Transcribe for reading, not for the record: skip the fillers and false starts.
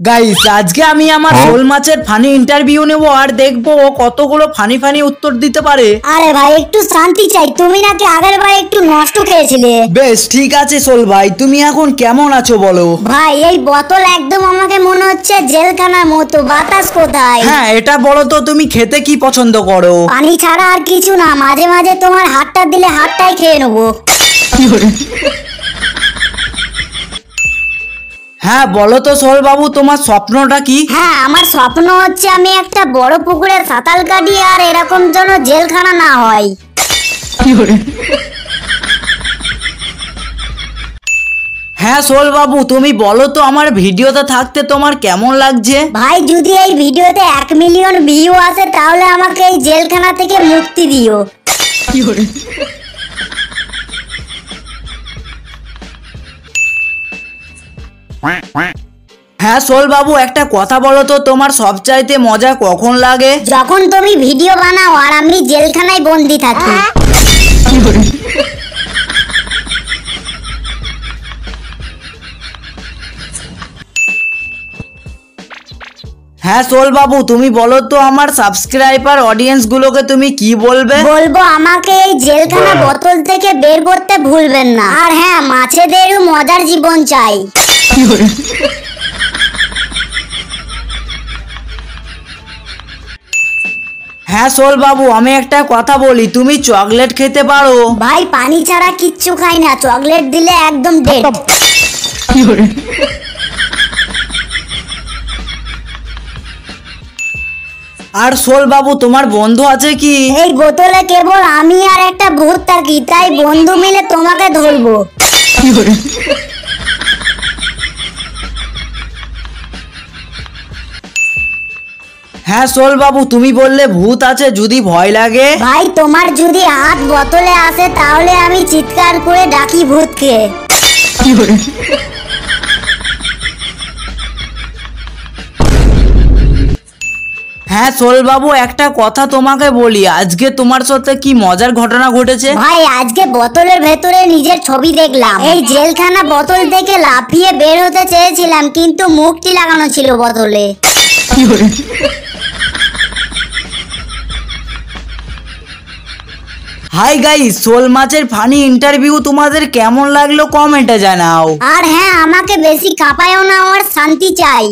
Guys আজকে আমি আমার শোল মাছের ফানি ইন্টারভিউ নেব আর দেখবো ও কতগুলো ফানি ফানি উত্তর দিতে পারে। আরে ভাই একটু শান্তি চাই, তুমি নাকি আগের বার একটু নষ্ট খেয়েছিলে। বেশ ঠিক আছে শোল ভাই, তুমি এখন কেমন আছো বলো। ভাই এই বোতল একদম আমাকে মনে হচ্ছে জেলখানার মতো, বাতাস কোথায়? হ্যাঁ এটা বলো তো তুমি খেতে কি পছন্দ করো? পানি ছাড়া আর কিছু না, মাঝে মাঝে তোমার হাতটা দিলে হাতটাই খেয়ে নেবো। হ্যাঁ বলো তো শোল বাবু তোমার স্বপ্নটা কি? হ্যাঁ আমার স্বপ্ন হচ্ছে আমি একটা বড় পুকুরে সাঁতার কাটি আর এরকম যেন জেলখানা না হয়। হ্যাঁ শোল বাবু তুমি বলো তো আমার ভিডিওতে থাকতে তোমার কেমন লাগছে? ভাই যদি এই ভিডিওতে 1 মিলিয়ন ভিউ আসে তাহলে আমাকে এই জেলখানা থেকে মুক্তি দিও। হ্যাঁ শোল বাবু একটা কথা বলো তো তোমার সবচাইতে মজা কখন লাগে? যখন তুমি ভিডিও বানাও আর আমি জেলখানায় বন্দি থাকি। হ্যাঁ শোল বাবু তুমি বলো তো আমার সাবস্ক্রাইবার অডিয়েন্স গুলোকে তুমি কি বলবে? বলবো আমাকে এই জেলখানা বোতল থেকে বের করতে ভুলবেন না, আর হ্যাঁ মাছেদেরও মজার জীবন চাই। হ্যাঁ শোল বাবু আমি একটা কথা বলি, তুমি চকলেট খেতে পারো? ভাই পানি ছাড়া কিচ্ছু খাই না, চকলেট দিলে একদম ডেড। আর শোল বাবু তোমার বন্ধু আছে কি? এই বোতলে কেবল আমি আর একটা ভূত থাকি, তাই বন্ধু মিলে তোমাকে ধরবো। হ্যাঁ শোল বাবু তুমি বললে ভূত আছে, যদি ভয় লাগে? ভাই তোমার যদি হাত বোতলে আসে তাহলে আমি চিৎকার করে ডাকি ভূতকে। হ্যাঁ শোল বাবু একটা কথা তোমাকে বলি, আজকে তোমার সাথে কি মজার ঘটনা ঘটেছে? ভাই আজকে বোতলের ভেতরে নিজের ছবি দেখলাম। এই জেলখানা বোতল থেকে লাফিয়ে বের হতে চেয়েছিলাম কিন্তু মুখটি লাগানো ছিল বোতলে। হাই গাইস, শোল মাছের ফানি ইন্টারভিউ তোমাদের কেমন লাগলো কমেন্টে জানাও। আর হ্যাঁ আমাকে বেশি কাঁপায়ও না, আমার শান্তি চাই।